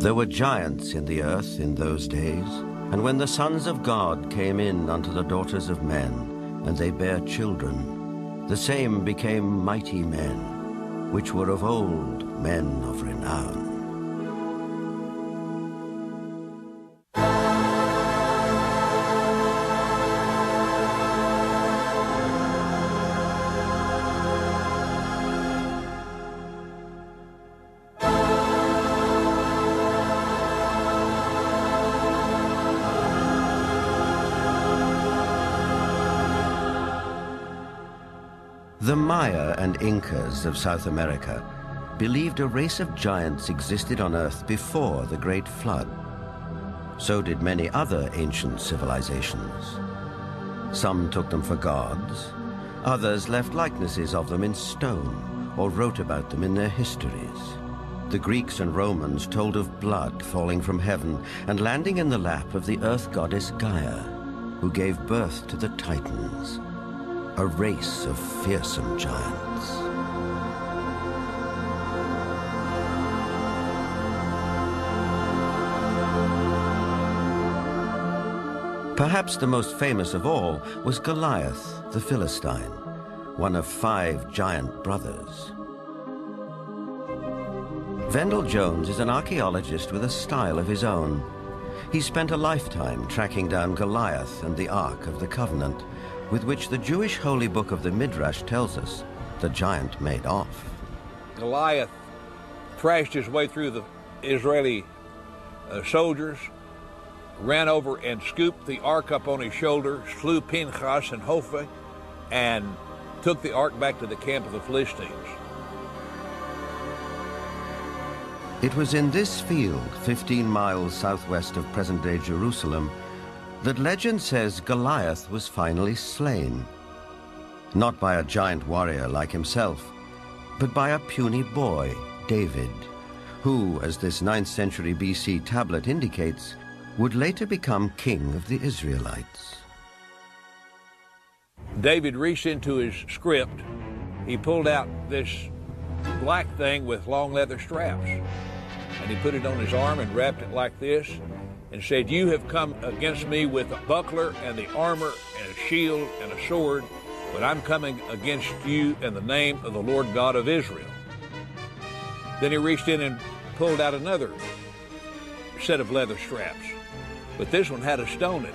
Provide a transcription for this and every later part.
There were giants in the earth in those days, and when the sons of God came in unto the daughters of men, and they bare children, the same became mighty men, which were of old men of renown. The Maya and Incas of South America believed a race of giants existed on Earth before the Great Flood. So did many other ancient civilizations. Some took them for gods, others left likenesses of them in stone or wrote about them in their histories. The Greeks and Romans told of blood falling from heaven and landing in the lap of the earth goddess Gaia, who gave birth to the Titans, a race of fearsome giants. Perhaps the most famous of all was Goliath, the Philistine, one of 5 giant brothers. Vendell Jones is an archaeologist with a style of his own. He spent a lifetime tracking down Goliath and the Ark of the Covenant, with which the Jewish holy book of the Midrash tells us the giant made off. Goliath thrashed his way through the Israeli soldiers, ran over and scooped the ark up on his shoulder, slew Pinchas and Hophni, and took the ark back to the camp of the Philistines. It was in this field, 15 miles southwest of present-day Jerusalem, that legend says Goliath was finally slain. Not by a giant warrior like himself, but by a puny boy, David, who, as this 9th century BC tablet indicates, would later become king of the Israelites. David reached into his script. He pulled out this black thing with long leather straps, and he put it on his arm and wrapped it like this, and said, "You have come against me with a buckler and the armor and a shield and a sword, but I'm coming against you in the name of the Lord God of Israel." Then he reached in and pulled out another set of leather straps, but this one had a stone in it.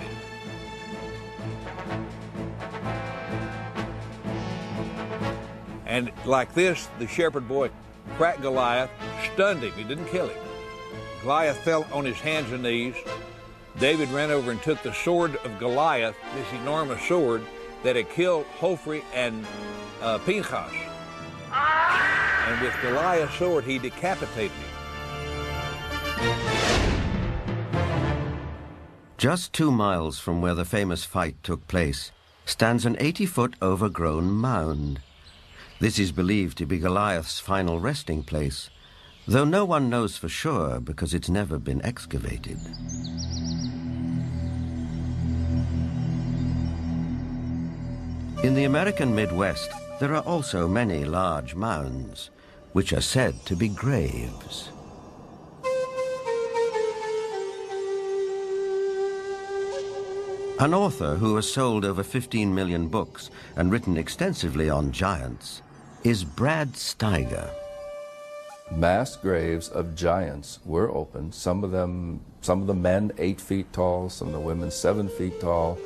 And like this, the shepherd boy cracked Goliath, stunned him. He didn't kill him. Goliath fell on his hands and knees. David ran over and took the sword of Goliath, this enormous sword that had killed Hophni and Pinchas. And with Goliath's sword, he decapitated him. Just 2 miles from where the famous fight took place stands an 80-foot overgrown mound. This is believed to be Goliath's final resting place, though no one knows for sure because it's never been excavated. In the American Midwest, there are also many large mounds, which are said to be graves. An author who has sold over 15 million books and written extensively on giants is Brad Steiger. Mass graves of giants were opened. Some of the men 8 feet tall, some of the women 7 feet tall,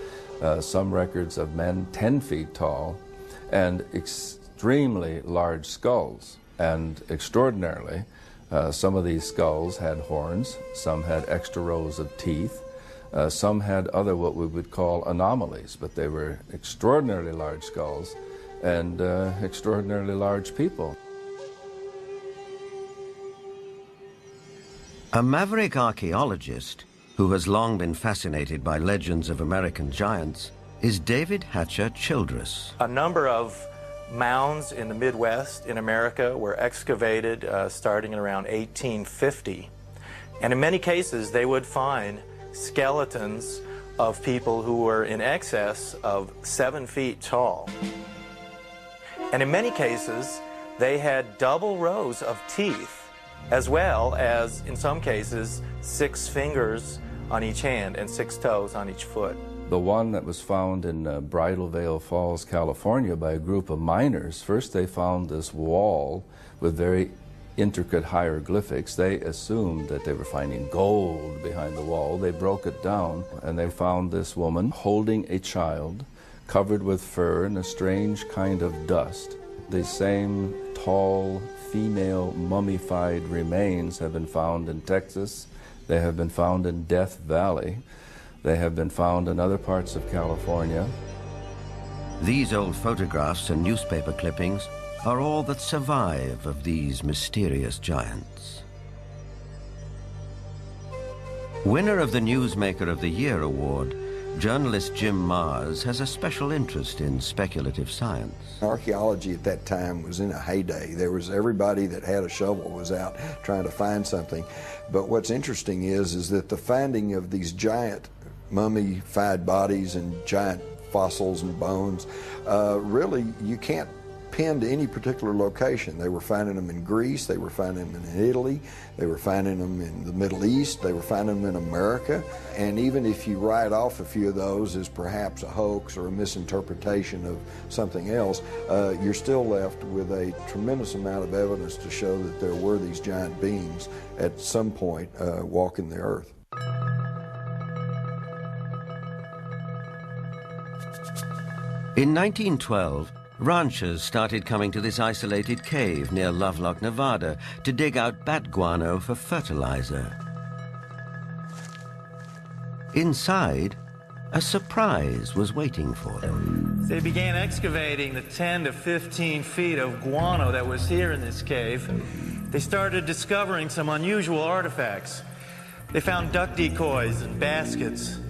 some records of men 10 feet tall, and extremely large skulls. And extraordinarily, some of these skulls had horns, some had extra rows of teeth, some had other what we would call anomalies, but they were extraordinarily large skulls and extraordinarily large people. A maverick archaeologist who has long been fascinated by legends of American giants is David Hatcher Childress. A number of mounds in the Midwest in America were excavated starting in around 1850. And in many cases, they would find skeletons of people who were in excess of 7 feet tall. And in many cases, they had double rows of teeth as well as, in some cases, 6 fingers on each hand and 6 toes on each foot. The one that was found in Bridal Veil Falls, California by a group of miners, first they found this wall with very intricate hieroglyphics. They assumed that they were finding gold behind the wall. They broke it down and they found this woman holding a child covered with fur and a strange kind of dust. The same tall female mummified remains have been found in Texas. They have been found in Death Valley. They have been found in other parts of California. These old photographs and newspaper clippings are all that survive of these mysterious giants. Winner of the Newsmaker of the Year award, journalist Jim Mars has a special interest in speculative science. Archaeology at that time was in a heyday. There was everybody that had a shovel was out trying to find something. But what's interesting is that the finding of these giant mummified bodies and giant fossils and bones, really you can't pin to any particular location. They were finding them in Greece, they were finding them in Italy, they were finding them in the Middle East, they were finding them in America. And even if you write off a few of those as perhaps a hoax or a misinterpretation of something else, you're still left with a tremendous amount of evidence to show that there were these giant beings at some point walking the earth. In 1912, ranchers started coming to this isolated cave near Lovelock, Nevada, to dig out bat guano for fertilizer. Inside, a surprise was waiting for them. They began excavating the 10 to 15 feet of guano that was here in this cave. They started discovering some unusual artifacts. They found duck decoys and baskets,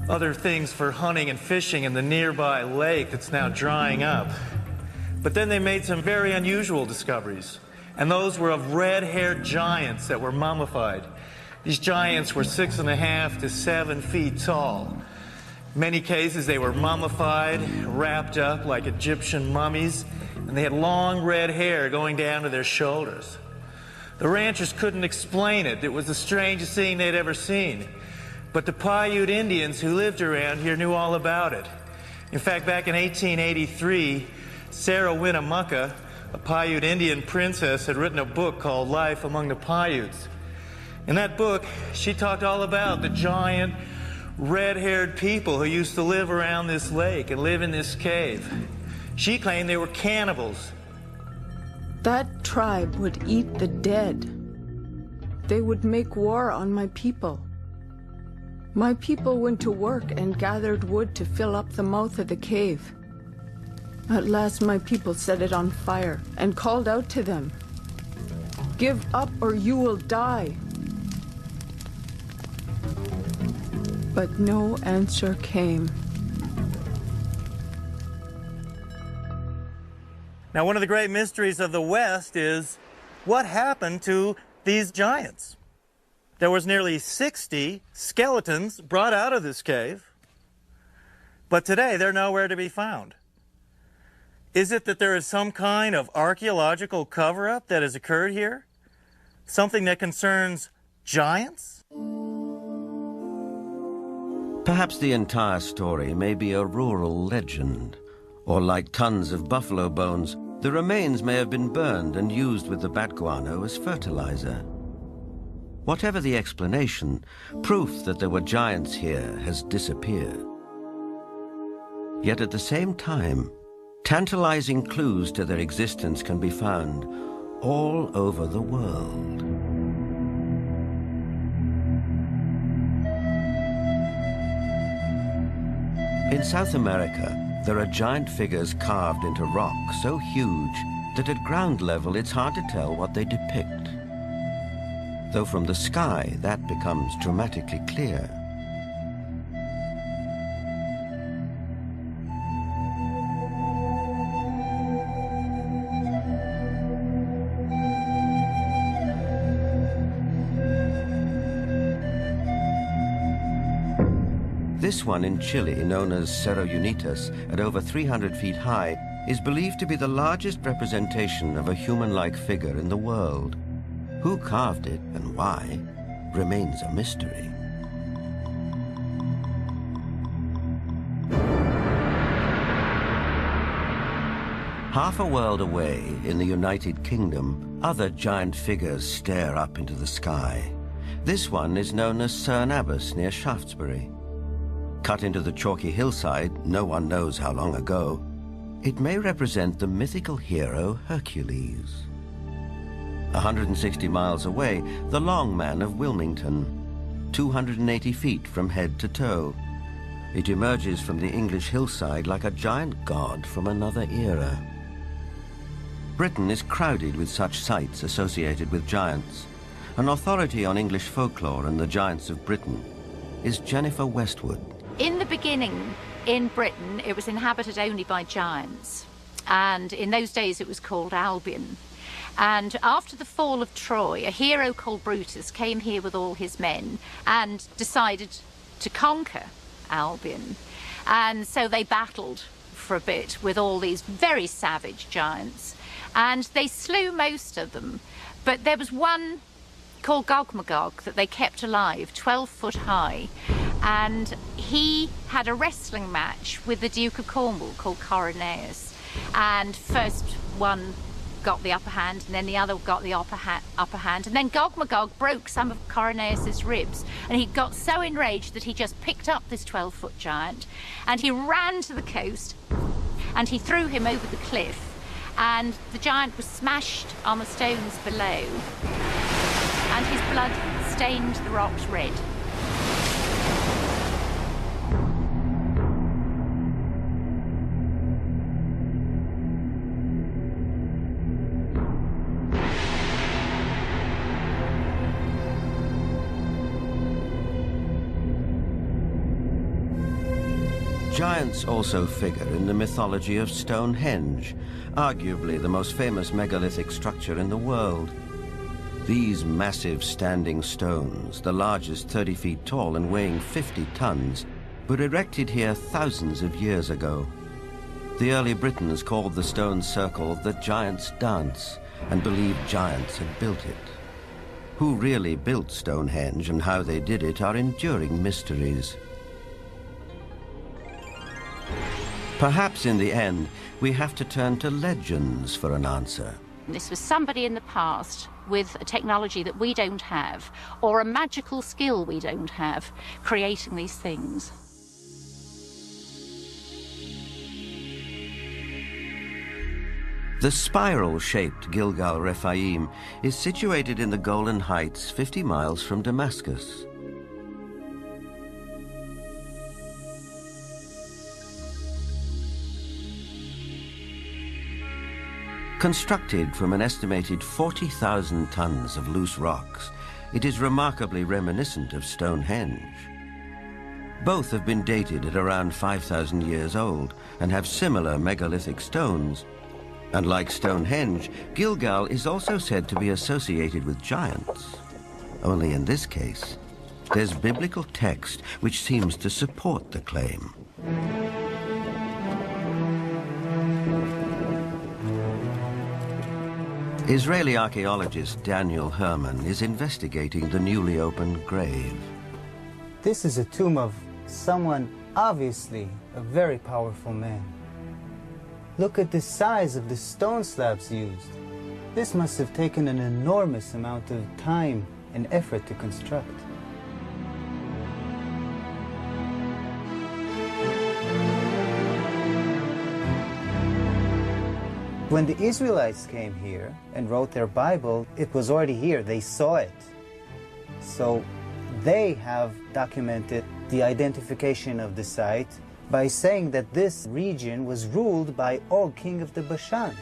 other things for hunting and fishing in the nearby lake that's now drying up. But then they made some very unusual discoveries, and those were of red-haired giants that were mummified. These giants were 6.5 to 7 feet tall. In many cases, they were mummified, wrapped up like Egyptian mummies, and they had long red hair going down to their shoulders. The ranchers couldn't explain it. It was the strangest thing they'd ever seen. But the Paiute Indians who lived around here knew all about it. In fact, back in 1883, Sarah Winnemucca, a Paiute Indian princess, had written a book called Life Among the Paiutes. In that book, she talked all about the giant, red-haired people who used to live around this lake and live in this cave. She claimed they were cannibals. That tribe would eat the dead. They would make war on my people. My people went to work and gathered wood to fill up the mouth of the cave. At last my people set it on fire and called out to them, "Give up or you will die." But no answer came. Now, one of the great mysteries of the West is what happened to these giants? There was nearly 60 skeletons brought out of this cave, but today they're nowhere to be found. Is it that there is some kind of archaeological cover-up that has occurred here? Something that concerns giants? Perhaps the entire story may be a rural legend, or like tons of buffalo bones, the remains may have been burned and used with the bat guano as fertilizer. Whatever the explanation, proof that there were giants here has disappeared. Yet at the same time, tantalizing clues to their existence can be found all over the world. In South America, there are giant figures carved into rock so huge that at ground level it's hard to tell what they depict. Though from the sky, that becomes dramatically clear. This one in Chile, known as Cerro Unitas, at over 300 feet high, is believed to be the largest representation of a human-like figure in the world. Who carved it and why remains a mystery. Half a world away, in the United Kingdom, other giant figures stare up into the sky. This one is known as Cerne Abbas near Shaftesbury. Cut into the chalky hillside, no one knows how long ago, it may represent the mythical hero Hercules. 160 miles away, the Long Man of Wilmington, 280 feet from head to toe. It emerges from the English hillside like a giant god from another era. Britain is crowded with such sites associated with giants. An authority on English folklore and the giants of Britain is Jennifer Westwood. In the beginning, in Britain, it was inhabited only by giants. And in those days, it was called Albion. And after the fall of Troy, a hero called Brutus came here with all his men and decided to conquer Albion. And so they battled for a bit with all these very savage giants. And they slew most of them. But there was one called Gog-Magog that they kept alive, 12 foot high. And he had a wrestling match with the Duke of Cornwall called Coroneus. And first one got the upper hand, and then the other got the upper hand. And then Gog-Magog broke some of Coroneus's ribs, and he got so enraged that he just picked up this 12-foot giant, and he ran to the coast, and he threw him over the cliff, and the giant was smashed on the stones below, and his blood stained the rocks red. Giants also figure in the mythology of Stonehenge, arguably the most famous megalithic structure in the world. These massive standing stones, the largest 30 feet tall and weighing 50 tons, were erected here thousands of years ago. The early Britons called the stone circle the Giant's Dance and believed giants had built it. Who really built Stonehenge and how they did it are enduring mysteries. Perhaps in the end, we have to turn to legends for an answer. This was somebody in the past with a technology that we don't have, or a magical skill we don't have, creating these things. The spiral-shaped Gilgal Rephaim is situated in the Golan Heights, 50 miles from Damascus. Constructed from an estimated 40,000 tons of loose rocks, it is remarkably reminiscent of Stonehenge. Both have been dated at around 5,000 years old and have similar megalithic stones. And like Stonehenge, Gilgal is also said to be associated with giants. Only in this case, there's biblical text which seems to support the claim. Israeli archaeologist Daniel Herman is investigating the newly opened grave. This is a tomb of someone, obviously a very powerful man. Look at the size of the stone slabs used. This must have taken an enormous amount of time and effort to construct. When the Israelites came here and wrote their Bible, it was already here. They saw it. So they have documented the identification of the site by saying that this region was ruled by Og, king of the Bashan.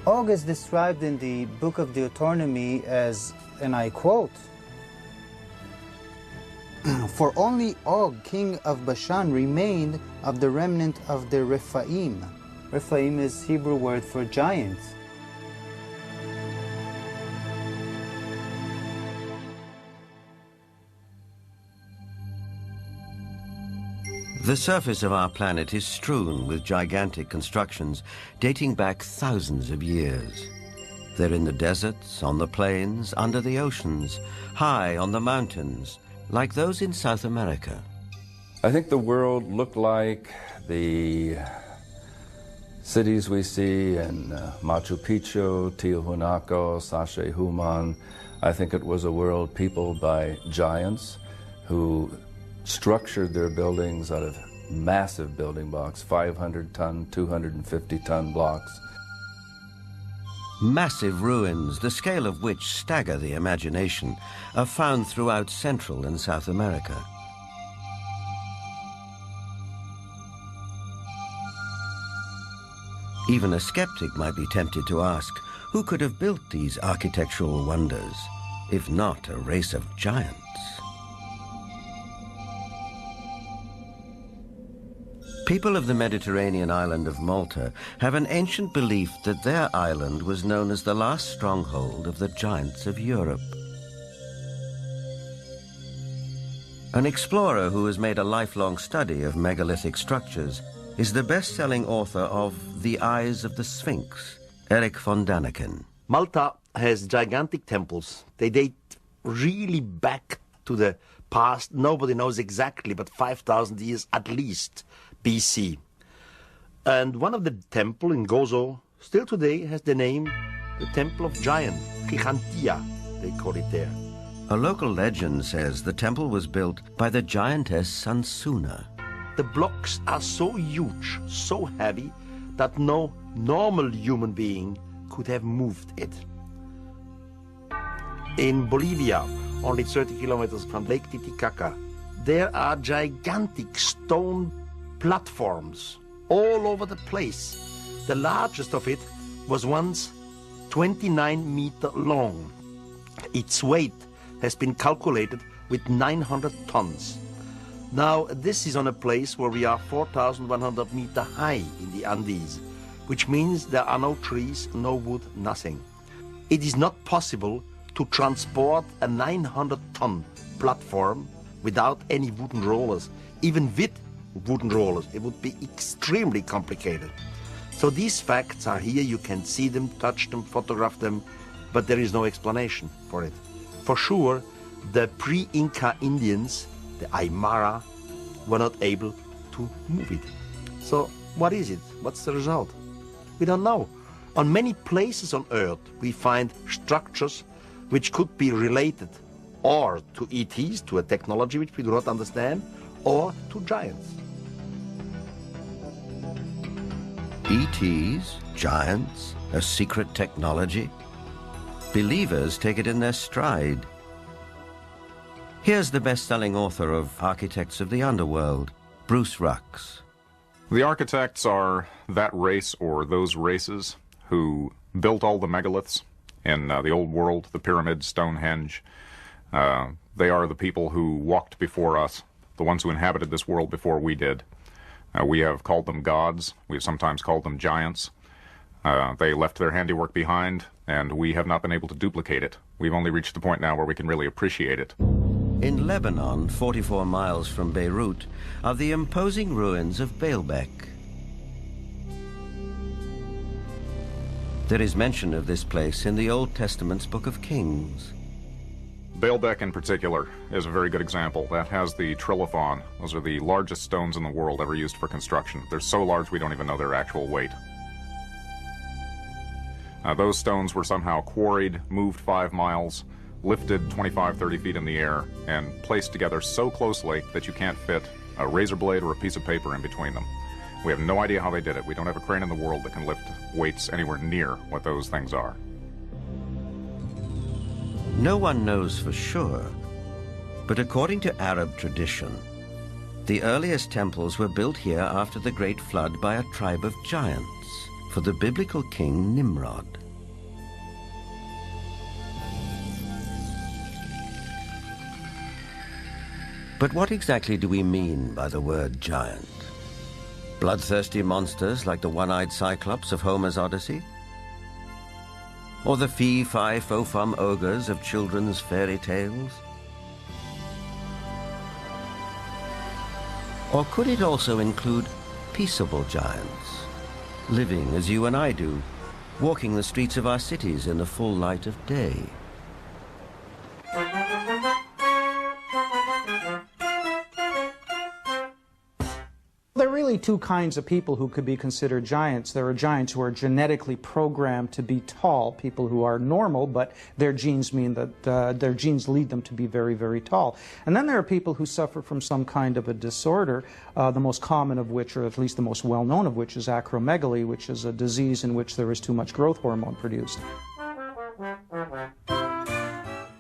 Og is described in the book of Deuteronomy as, and I quote, "For only Og, king of Bashan, remained of the remnant of the Rephaim." Rephaim is Hebrew word for giants. The surface of our planet is strewn with gigantic constructions dating back thousands of years. They're in the deserts, on the plains, under the oceans, high on the mountains, like those in South America. I think the world looked like the cities we see in Machu Picchu, Tiahuanaco, Sacsayhuaman. I think it was a world peopled by giants who structured their buildings out of massive building blocks, 500-ton, 250-ton blocks. Massive ruins, the scale of which stagger the imagination, are found throughout Central and South America. Even a skeptic might be tempted to ask, who could have built these architectural wonders, if not a race of giants? People of the Mediterranean island of Malta have an ancient belief that their island was known as the last stronghold of the giants of Europe. An explorer who has made a lifelong study of megalithic structures is the best-selling author of The Eyes of the Sphinx, Eric von Daniken. Malta has gigantic temples. They date really back to the past. Nobody knows exactly, but 5,000 years at least BC. And one of the temple in Gozo still today has the name the Temple of Giant, Gigantia, they call it there. A local legend says the temple was built by the giantess Sansuna. The blocks are so huge, so heavy, that no normal human being could have moved it. In Bolivia, only 30 kilometers from Lake Titicaca, there are gigantic stone platforms all over the place. The largest of it was once 29 meters long. Its weight has been calculated with 900 tons. Now, this is on a place where we are 4,100 meters high in the Andes, which means there are no trees, no wood, nothing. It is not possible to transport a 900-ton platform without any wooden rollers. Even with wooden rollers, it would be extremely complicated. So these facts are here. You can see them, touch them, photograph them, but there is no explanation for it. For sure, the pre-Inca Indians, the Aymara, were not able to move it. So what is it? What's the result? We don't know. On many places on Earth, we find structures which could be related or to ETs, to a technology which we do not understand, or to giants. ETs, giants, a secret technology? Believers take it in their stride. Here's the best-selling author of Architects of the Underworld, Bruce Rux. The architects are that race or those races who built all the megaliths in the old world, the pyramids, Stonehenge. They are the people who walked before us, the ones who inhabited this world before we did. We have called them gods. We have sometimes called them giants. They left their handiwork behind, and we have not been able to duplicate it. We've only reached the point now where we can really appreciate it. In Lebanon, 44 miles from Beirut, are the imposing ruins of Baalbek. There is mention of this place in the Old Testament's Book of Kings. Baalbek in particular is a very good example. That has the trilithon. Those are the largest stones in the world ever used for construction. They're so large we don't even know their actual weight. Those stones were somehow quarried, moved 5 miles, lifted 25, 30 feet in the air, and placed together so closely that you can't fit a razor blade or a piece of paper in between them. We have no idea how they did it. We don't have a crane in the world that can lift weights anywhere near what those things are. No one knows for sure, but according to Arab tradition, the earliest temples were built here after the Great Flood by a tribe of giants for the biblical king Nimrod. But what exactly do we mean by the word giant? Bloodthirsty monsters like the one-eyed Cyclops of Homer's Odyssey? Or the fee-fi-fo-fum ogres of children's fairy tales? Or could it also include peaceable giants, living as you and I do, walking the streets of our cities in the full light of day? There are really two kinds of people who could be considered giants. There are giants who are genetically programmed to be tall, people who are normal, but their genes mean that their genes lead them to be very, very tall. And then there are people who suffer from some kind of a disorder, the most common of which, or at least the most well-known of which, is acromegaly, which is a disease in which there is too much growth hormone produced.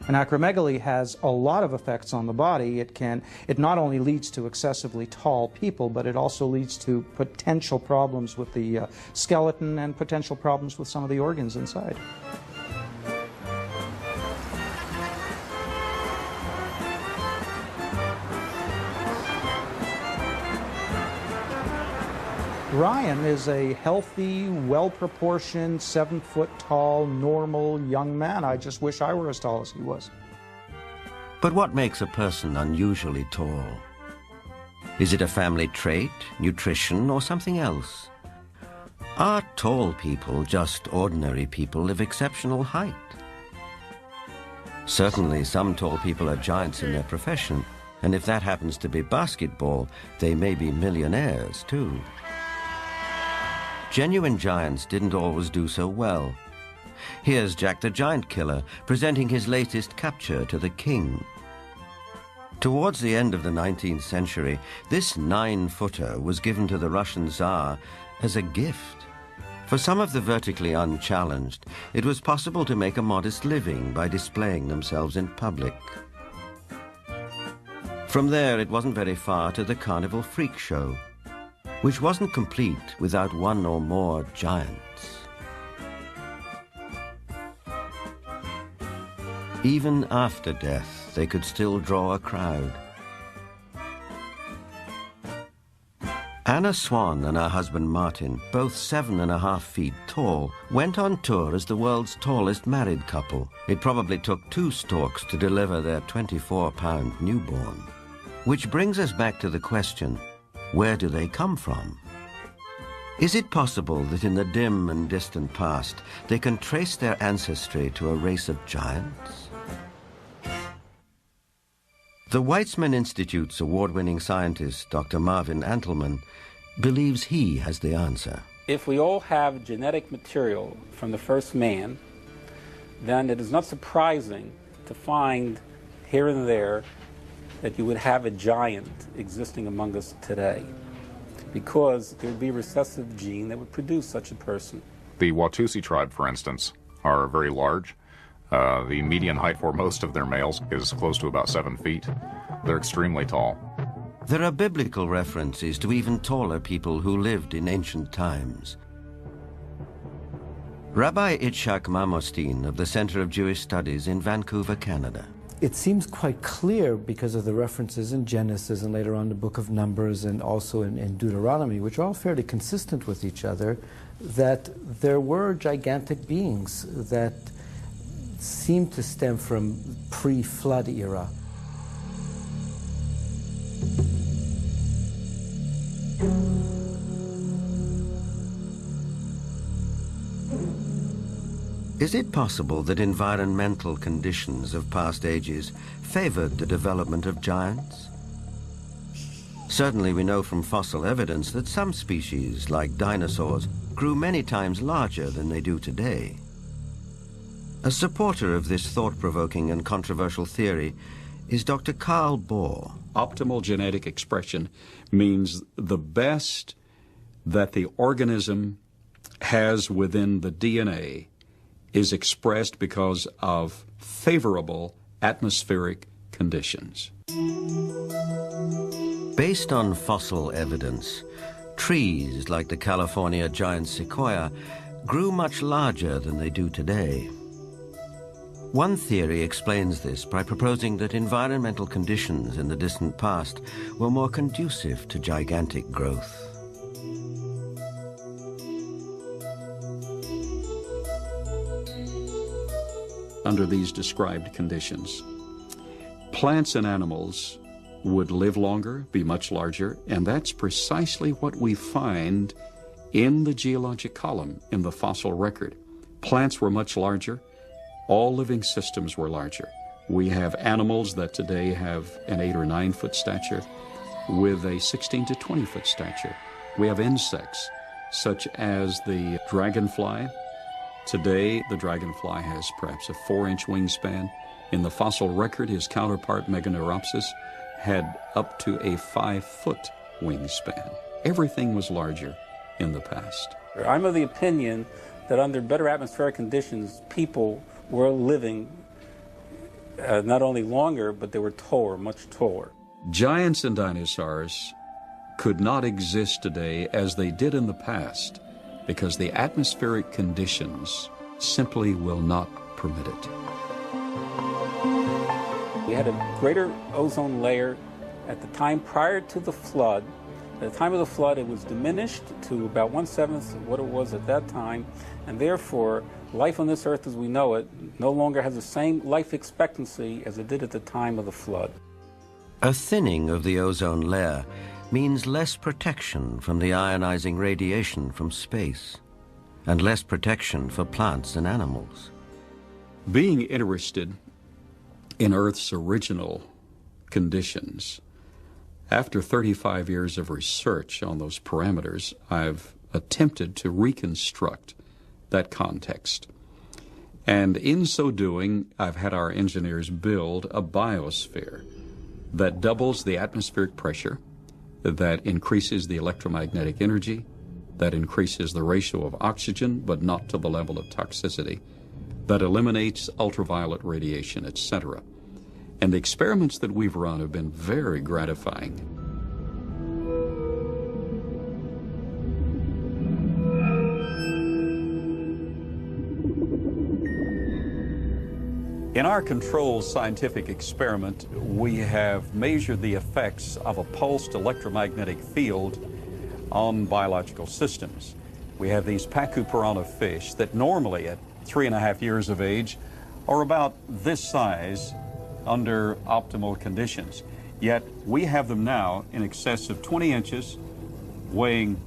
And acromegaly has a lot of effects on the body. It not only leads to excessively tall people, but it also leads to potential problems with the skeleton and potential problems with some of the organs inside. Ryan is a healthy, well-proportioned, 7-foot-tall, normal young man. I just wish I were as tall as he was. But what makes a person unusually tall? Is it a family trait, nutrition, or something else? Are tall people just ordinary people of exceptional height? Certainly some tall people are giants in their profession, and if that happens to be basketball, they may be millionaires too. Genuine giants didn't always do so well. Here's Jack the Giant Killer presenting his latest capture to the king. Towards the end of the 19th century, this 9-footer was given to the Russian Tsar as a gift. For some of the vertically unchallenged, it was possible to make a modest living by displaying themselves in public. From there, it wasn't very far to the carnival freak show, which wasn't complete without one or more giants. Even after death, they could still draw a crowd. Anna Swan and her husband Martin, both 7.5 feet tall, went on tour as the world's tallest married couple. It probably took 2 storks to deliver their 24-pound newborn. Which brings us back to the question, where do they come from? Is it possible that in the dim and distant past, they can trace their ancestry to a race of giants? The Weizmann Institute's award-winning scientist, Dr. Marvin Antelman, believes he has the answer. If we all have genetic material from the first man, then it is not surprising to find here and there that you would have a giant existing among us today, because there would be a recessive gene that would produce such a person. The Watusi tribe, for instance, are very large. The median height for most of their males is close to about 7 feet. They're extremely tall. There are biblical references to even taller people who lived in ancient times. Rabbi Itzhak Mamostin of the Center of Jewish Studies in Vancouver, Canada. It seems quite clear because of the references in Genesis and later on the book of Numbers and also in Deuteronomy, which are all fairly consistent with each other, that there were gigantic beings that seem to stem from pre-flood era. Is it possible that environmental conditions of past ages favored the development of giants? Certainly we know from fossil evidence that some species, like dinosaurs, grew many times larger than they do today. A supporter of this thought-provoking and controversial theory is Dr. Carl Bohr. Optimal genetic expression means the best that the organism has within the DNA is expressed because of favorable atmospheric conditions. Based on fossil evidence, trees like the California giant sequoia grew much larger than they do today. One theory explains this by proposing that environmental conditions in the distant past were more conducive to gigantic growth. Under these described conditions, plants and animals would live longer, be much larger, and that's precisely what we find in the geologic column in the fossil record. Plants were much larger. All living systems were larger. We have animals that today have an 8 or 9 foot stature with a 16 to 20 foot stature. We have insects such as the dragonfly. Today, the dragonfly has perhaps a 4-inch wingspan. In the fossil record, his counterpart, Meganeuropsis, had up to a 5-foot wingspan. Everything was larger in the past. I'm of the opinion that under better atmospheric conditions, people were living not only longer, but they were taller, much taller. Giants and dinosaurs could not exist today as they did in the past because the atmospheric conditions simply will not permit it. We had a greater ozone layer at the time prior to the flood. At the time of the flood, it was diminished to about 1/7 of what it was at that time, and therefore, life on this earth as we know it no longer has the same life expectancy as it did at the time of the flood. A thinning of the ozone layer means less protection from the ionizing radiation from space, and less protection for plants and animals. Being interested in Earth's original conditions, after 35 years of research on those parameters, I've attempted to reconstruct that context. And in so doing, I've had our engineers build a biosphere that doubles the atmospheric pressure, that increases the electromagnetic energy, that increases the ratio of oxygen, but not to the level of toxicity, that eliminates ultraviolet radiation, etc. And the experiments that we've run have been very gratifying. In our controlled scientific experiment, we have measured the effects of a pulsed electromagnetic field on biological systems. We have these Pacu piranha fish that normally at 3.5 years of age are about this size under optimal conditions. Yet we have them now in excess of 20 inches, weighing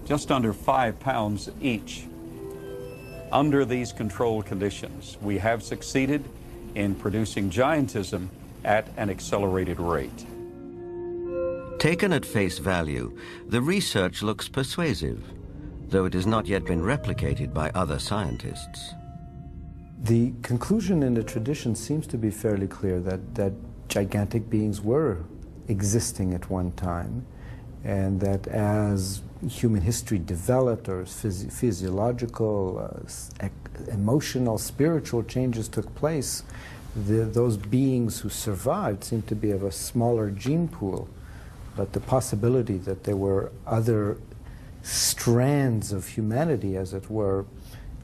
just under 5 pounds each. Under these controlled conditions, we have succeeded in producing giantism at an accelerated rate. Taken at face value, the research looks persuasive, though it has not yet been replicated by other scientists. The conclusion in the tradition seems to be fairly clear that gigantic beings were existing at one time, and that as human history developed, or physiological, emotional, spiritual changes took place, those beings who survived seemed to be of a smaller gene pool. But the possibility that there were other strands of humanity, as it were,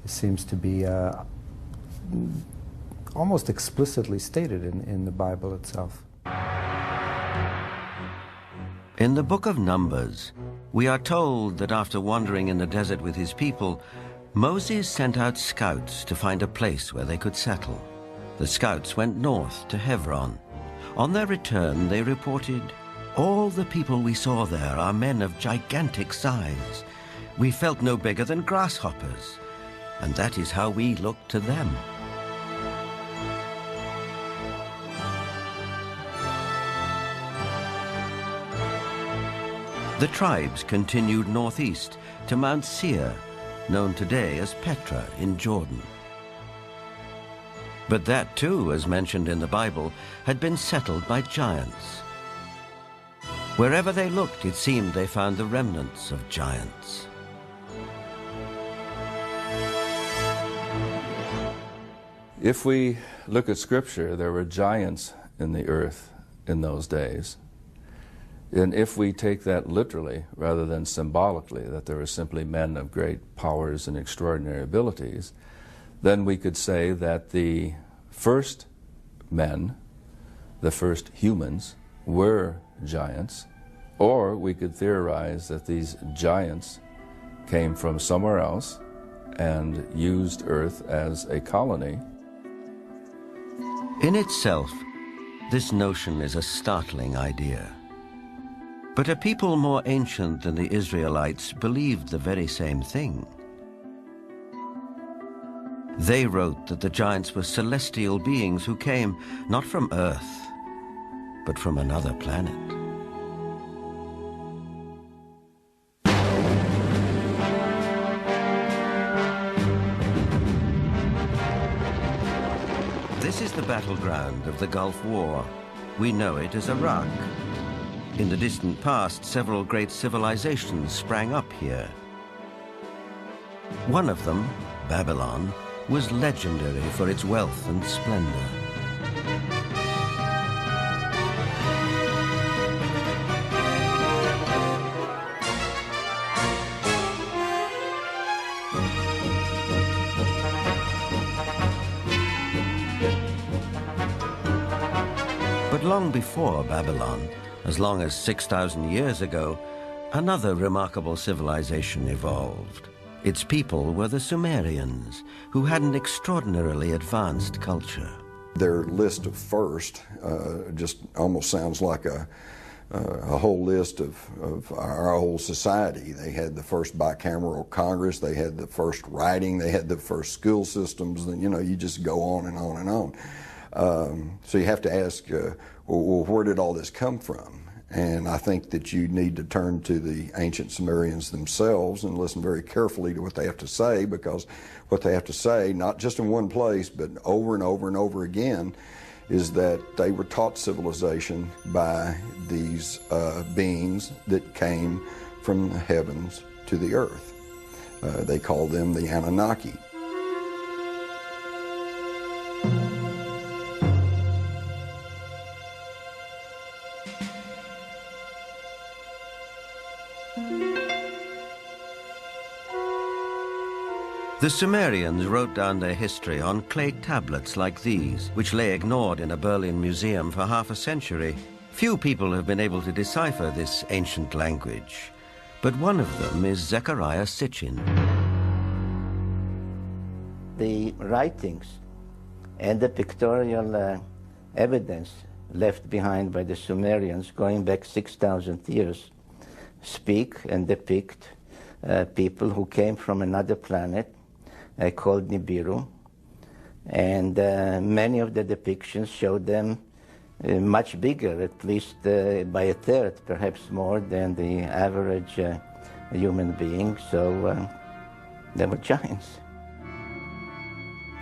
seems to be almost explicitly stated in the Bible itself. In the book of Numbers, we are told that after wandering in the desert with his people, Moses sent out scouts to find a place where they could settle. The scouts went north to Hebron. On their return, they reported, "All the people we saw there are men of gigantic size. We felt no bigger than grasshoppers, and that is how we looked to them." The tribes continued northeast to Mount Seir, known today as Petra in Jordan. But that too, as mentioned in the Bible, had been settled by giants. Wherever they looked, it seemed they found the remnants of giants. If we look at Scripture, there were giants in the earth in those days. And if we take that literally rather than symbolically, that there were simply men of great powers and extraordinary abilities, then we could say that the first men, the first humans, were giants, or we could theorize that these giants came from somewhere else and used Earth as a colony. In itself, This notion is a startling idea. But a people more ancient than the Israelites believed the very same thing. They wrote that the giants were celestial beings who came not from Earth, but from another planet. This is the battleground of the Gulf War. We know it as Iraq. In the distant past, several great civilizations sprang up here. One of them, Babylon, was legendary for its wealth and splendor. But long before Babylon, as long as 6,000 years ago, another remarkable civilization evolved. Its people were the Sumerians, who had an extraordinarily advanced culture. Their list of first just almost sounds like a whole list of our whole society. They had the first bicameral Congress, they had the first writing, they had the first school systems, and you just go on and on and on. So you have to ask, well, where did all this come from? And I think that you need to turn to the ancient Sumerians themselves and listen very carefully to what they have to say, because what they have to say, not just in one place, but over and over and over again, is that they were taught civilization by these beings that came from the heavens to the earth. They call them the Annunaki. The Sumerians wrote down their history on clay tablets like these, which lay ignored in a Berlin museum for half a century. Few people have been able to decipher this ancient language, but one of them is Zechariah Sitchin. The writings and the pictorial evidence left behind by the Sumerians going back 6,000 years speak and depict people who came from another planet called Nibiru, and many of the depictions show them much bigger, at least by a third, perhaps more than the average human being, so they were giants.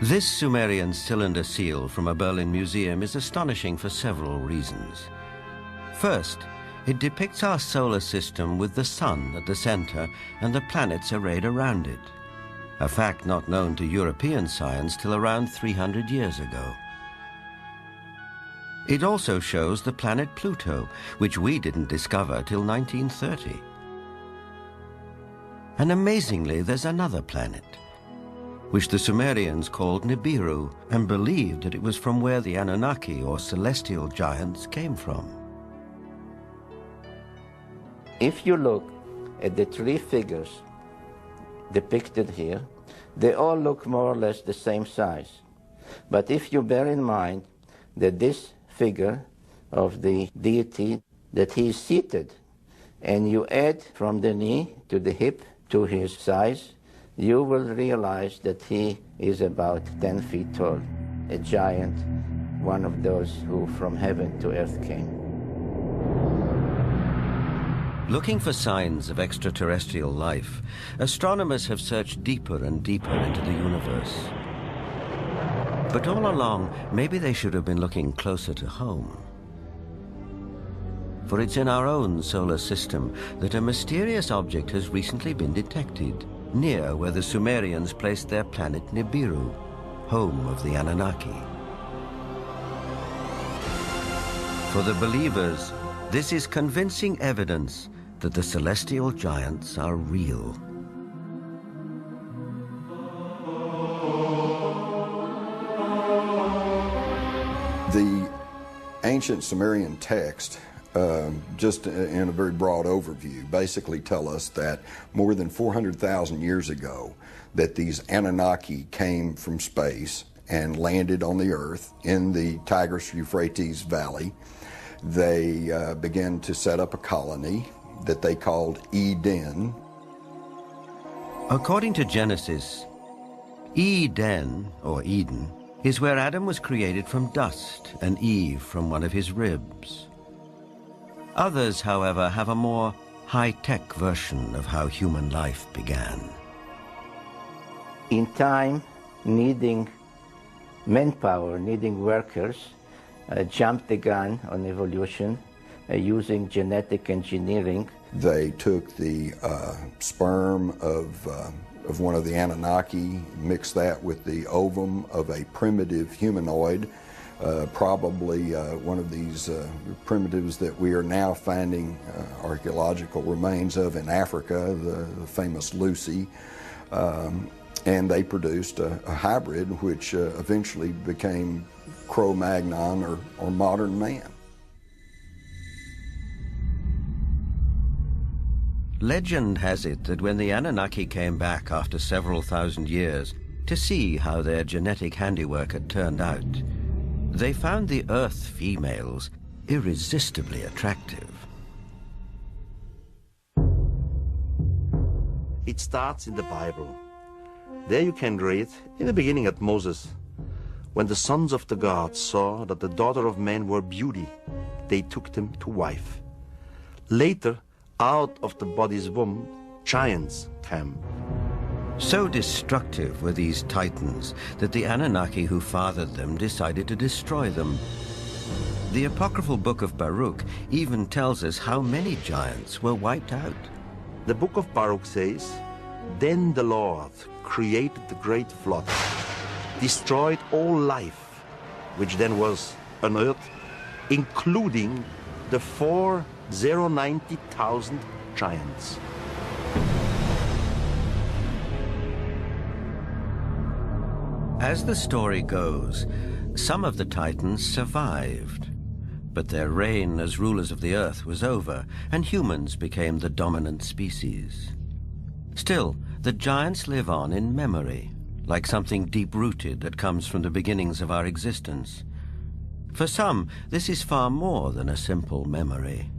This Sumerian cylinder seal from a Berlin museum is astonishing for several reasons. First, it depicts our solar system with the sun at the center and the planets arrayed around it, a fact not known to European science till around 300 years ago. It also shows the planet Pluto, which we didn't discover till 1930. And amazingly, there's another planet, which the Sumerians called Nibiru, and believed that it was from where the Annunaki, or celestial giants, came from. If you look at the three figures depicted here, they all look more or less the same size. But if you bear in mind that this figure of the deity, that he is seated, and you add from the knee to the hip to his size, you will realize that he is about 10 feet tall, a giant, one of those who from heaven to earth came. Looking for signs of extraterrestrial life, astronomers have searched deeper and deeper into the universe. But all along, maybe they should have been looking closer to home. For it's in our own solar system that a mysterious object has recently been detected, near where the Sumerians placed their planet Nibiru, home of the Anunnaki. For the believers, this is convincing evidence that the celestial giants are real. The ancient Sumerian text, just in a very broad overview, basically tell us that more than 400,000 years ago, that these Anunnaki came from space and landed on the earth in the Tigris-Euphrates Valley. They began to set up a colony that they called Eden. According to Genesis, Eden, or Eden, is where Adam was created from dust and Eve from one of his ribs. Others, however, have a more high-tech version of how human life began. In time, needing manpower, needing workers, jumped the gun on evolution using genetic engineering. They took the sperm of one of the Anunnaki, mixed that with the ovum of a primitive humanoid, probably one of these primitives that we are now finding archaeological remains of in Africa, the famous Lucy. And they produced a hybrid which eventually became Cro-Magnon or modern man. Legend has it that when the Anunnaki came back after several thousand years to see how their genetic handiwork had turned out, they found the Earth females irresistibly attractive. It starts in the Bible. There you can read, in the beginning at Moses, when the sons of the gods saw that the daughter of man were beauty, they took them to wife. Later, out of the body's womb, giants came. So destructive were these titans that the Anunnaki who fathered them decided to destroy them. The apocryphal book of Baruch even tells us how many giants were wiped out. The book of Baruch says, "Then the Lord created the great flood, destroyed all life, which then was on earth, including the 490,000 giants." As the story goes, some of the titans survived, but their reign as rulers of the earth was over, and humans became the dominant species. Still, the giants live on in memory, like something deep-rooted that comes from the beginnings of our existence. For some, this is far more than a simple memory.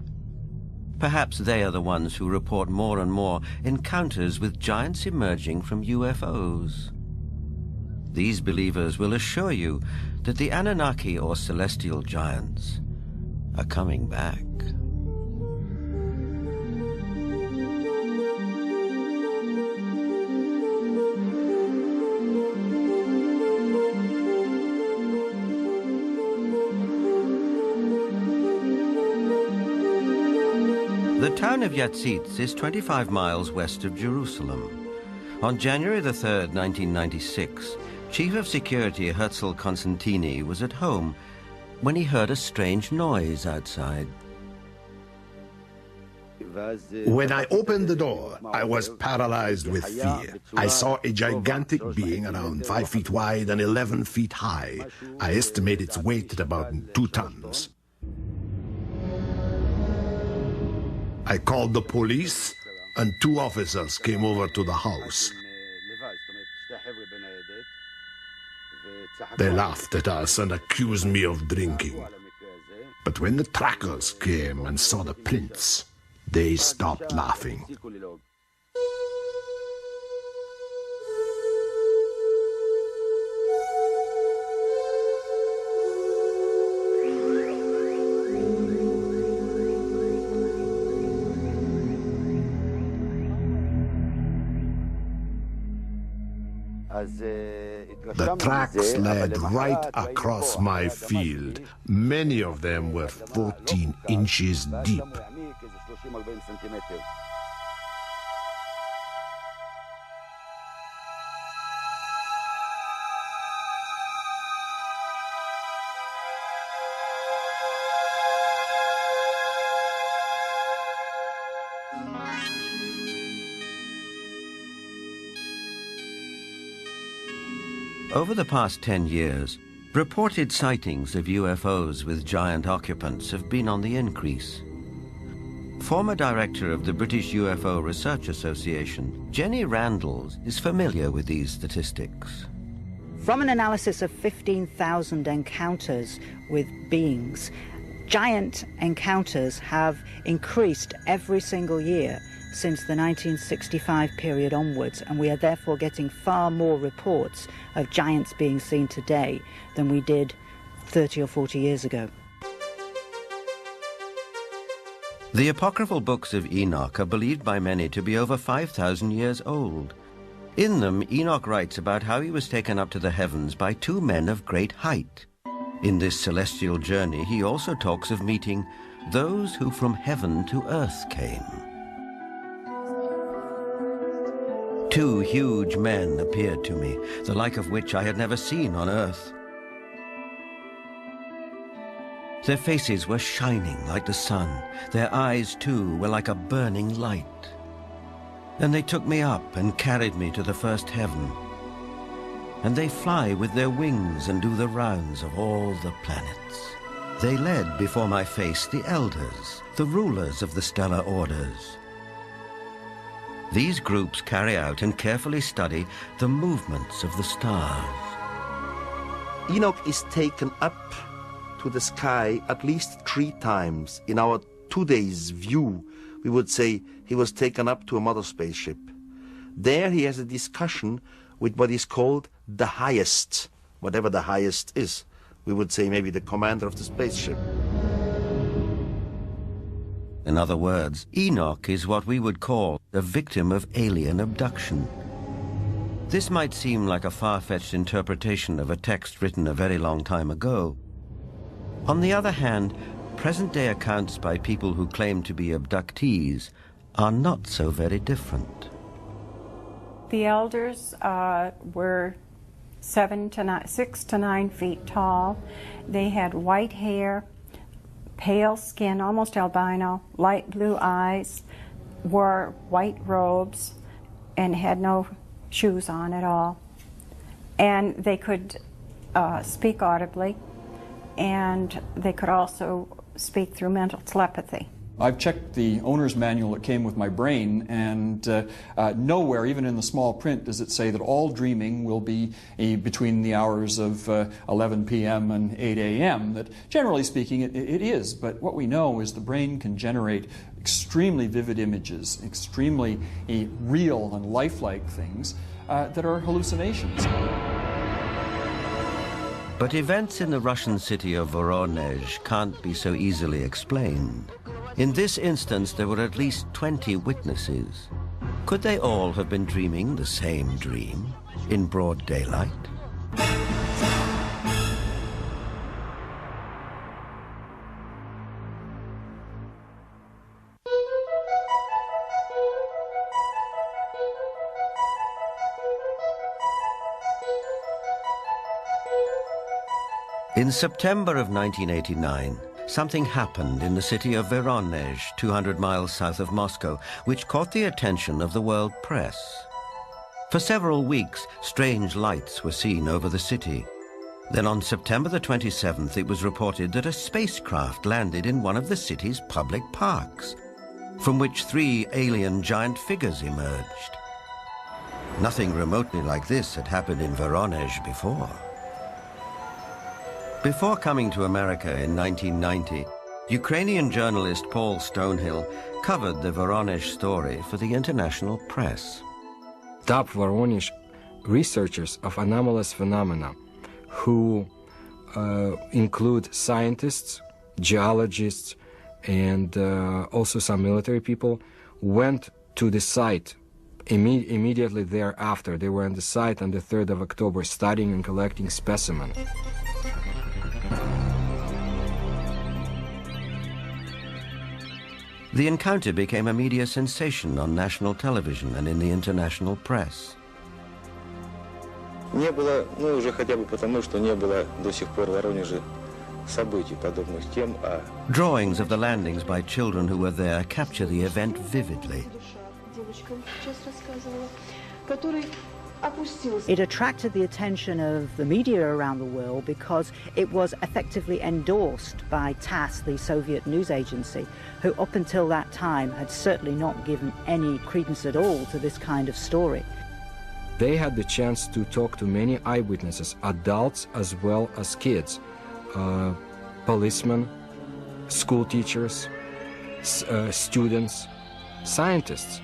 Perhaps they are the ones who report more and more encounters with giants emerging from UFOs. These believers will assure you that the Anunnaki or celestial giants are coming back. The town of Yatzitz is 25 miles west of Jerusalem. On January the 3rd, 1996, Chief of Security Herzl Constantini was at home when he heard a strange noise outside. When I opened the door, I was paralyzed with fear. I saw a gigantic being around 5 feet wide and 11 feet high. I estimate its weight at about 2 tons. I called the police, and 2 officers came over to the house. They laughed at us and accused me of drinking. But when the trackers came and saw the prints, they stopped laughing. The tracks led right across my field. Many of them were 14 inches deep. Over the past 10 years, reported sightings of UFOs with giant occupants have been on the increase. Former director of the British UFO Research Association, Jenny Randles, is familiar with these statistics. From an analysis of 15,000 encounters with beings, giant encounters have increased every single year since the 1965 period onwards, and we are therefore getting far more reports of giants being seen today than we did 30 or 40 years ago. The apocryphal books of Enoch are believed by many to be over 5,000 years old. In them, Enoch writes about how he was taken up to the heavens by two men of great height. In this celestial journey, he also talks of meeting those who from heaven to earth came. Two huge men appeared to me, the like of which I had never seen on earth. Their faces were shining like the sun. Their eyes, too, were like a burning light. And they took me up and carried me to the first heaven. And they fly with their wings and do the rounds of all the planets. They led before my face the elders, the rulers of the stellar orders. These groups carry out and carefully study the movements of the stars. Enoch is taken up to the sky at least 3 times. In our today's view, we would say he was taken up to a mother spaceship. There he has a discussion with what is called the highest, whatever the highest is. We would say maybe the commander of the spaceship. In other words, Enoch is what we would call a victim of alien abduction. This might seem like a far-fetched interpretation of a text written a very long time ago. On the other hand, present-day accounts by people who claim to be abductees are not so very different. The elders were 6 to 9 feet tall. They had white hair, pale skin, almost albino, light blue eyes, wore white robes, and had no shoes on at all. And they could speak audibly, and they could also speak through mental telepathy. I've checked the owner's manual that came with my brain, and nowhere, even in the small print, does it say that all dreaming will be between the hours of 11 p.m. and 8 a.m. That, generally speaking, it is. But what we know is the brain can generate extremely vivid images, extremely real and lifelike things that are hallucinations. But events in the Russian city of Voronezh can't be so easily explained. In this instance, there were at least 20 witnesses. Could they all have been dreaming the same dream in broad daylight? In September of 1989, something happened in the city of Voronezh, 200 miles south of Moscow, which caught the attention of the world press. For several weeks, strange lights were seen over the city. Then on September the 27th, it was reported that a spacecraft landed in one of the city's public parks, from which 3 alien giant figures emerged. Nothing remotely like this had happened in Voronezh before. Before coming to America in 1990, Ukrainian journalist Paul Stonehill covered the Voronezh story for the international press. Top Voronezh researchers of anomalous phenomena, who include scientists, geologists, and also some military people, went to the site immediately thereafter. They were on the site on the 3rd of October studying and collecting specimens. The encounter became a media sensation on national television and in the international press. Не было, ну уже хотя бы потому, что не было до сих пор в Воронеже событий подобных тем, Drawings of the landings by children who were there capture the event vividly. It attracted the attention of the media around the world because it was effectively endorsed by TASS, the Soviet news agency, who up until that time had certainly not given any credence at all to this kind of story. They had the chance to talk to many eyewitnesses, adults as well as kids, policemen, school teachers, students, scientists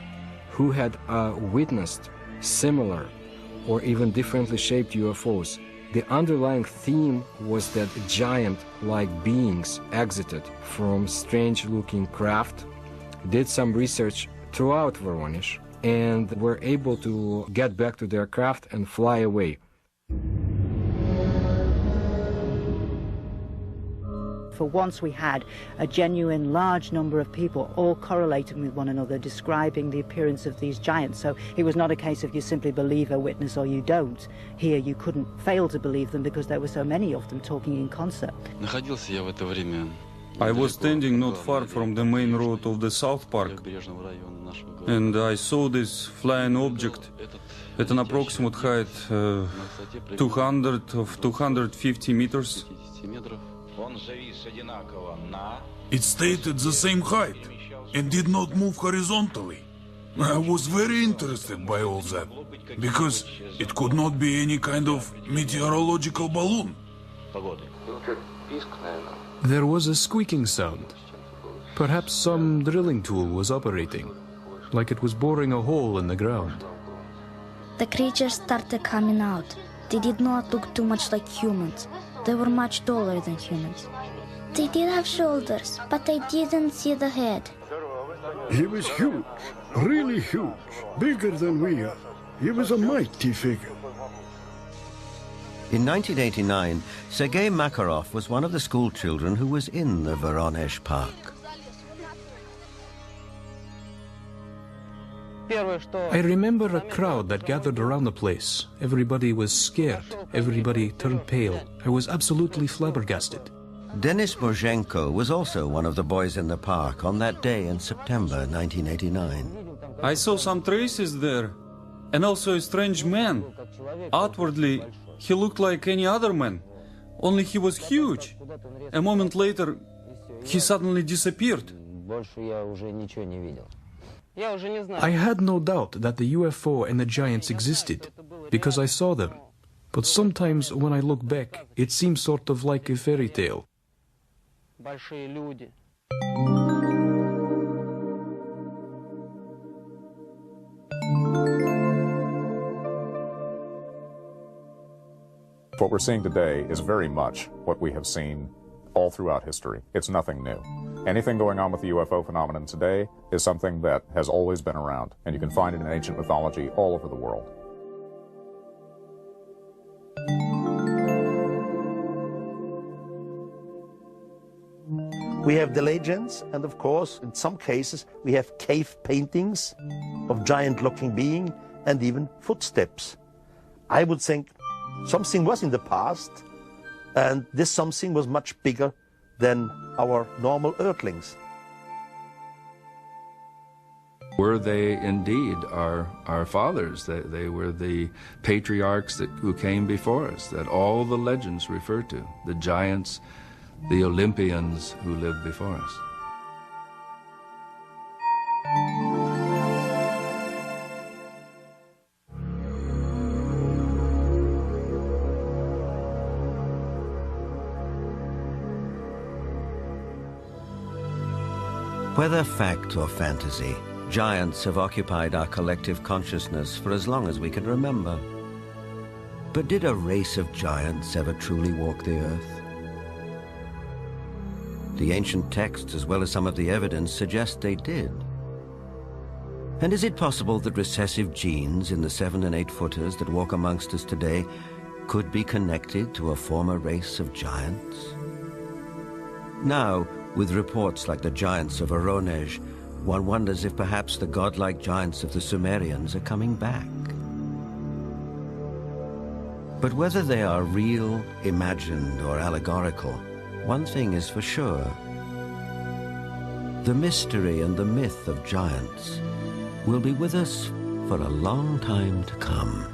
who had witnessed similar or even differently shaped UFOs. The underlying theme was that giant-like beings exited from strange-looking craft, did some research throughout Voronezh, and were able to get back to their craft and fly away. For once we had a genuine large number of people all correlating with one another, describing the appearance of these giants. So it was not a case of you simply believe a witness or you don't. Here you couldn't fail to believe them because there were so many of them talking in concert. I was standing not far from the main road of the South Park, and I saw this flying object at an approximate height 250 meters. It stayed at the same height and did not move horizontally. I was very interested by all that, because it could not be any kind of meteorological balloon. There was a squeaking sound. Perhaps some drilling tool was operating, like it was boring a hole in the ground. The creatures started coming out. They did not look too much like humans. They were much taller than humans. They did have shoulders, but I didn't see the head. He was huge, really huge, bigger than we are. He was a mighty figure. In 1989, Sergei Makarov was one of the school children who was in the Voronezh Park. I remember a crowd that gathered around the place. Everybody was scared. Everybody turned pale. I was absolutely flabbergasted. Denis Mozhenko was also one of the boys in the park on that day in September 1989. I saw some traces there, and also a strange man. Outwardly, he looked like any other man, only he was huge. A moment later, he suddenly disappeared. I had no doubt that the UFO and the giants existed, because I saw them. But sometimes when I look back, it seems sort of like a fairy tale. What we're seeing today is very much what we have seen all throughout history. It's nothing new. Anything going on with the UFO phenomenon today is something that has always been around, and you can find it in ancient mythology all over the world. We have the legends, and of course, in some cases, we have cave paintings of giant-looking beings and even footsteps. I would think something was in the past, and this something was much bigger than our normal earthlings. Were they indeed our fathers? They were the patriarchs who came before us, that all the legends refer to, the giants, the Olympians who lived before us. Whether fact or fantasy, giants have occupied our collective consciousness for as long as we can remember. But did a race of giants ever truly walk the earth? The ancient texts, as well as some of the evidence, suggest they did. And is it possible that recessive genes in the 7- and 8-footers that walk amongst us today could be connected to a former race of giants? Now, with reports like the giants of Voronezh, one wonders if perhaps the godlike giants of the Sumerians are coming back. But whether they are real, imagined, or allegorical, one thing is for sure. The mystery and the myth of giants will be with us for a long time to come.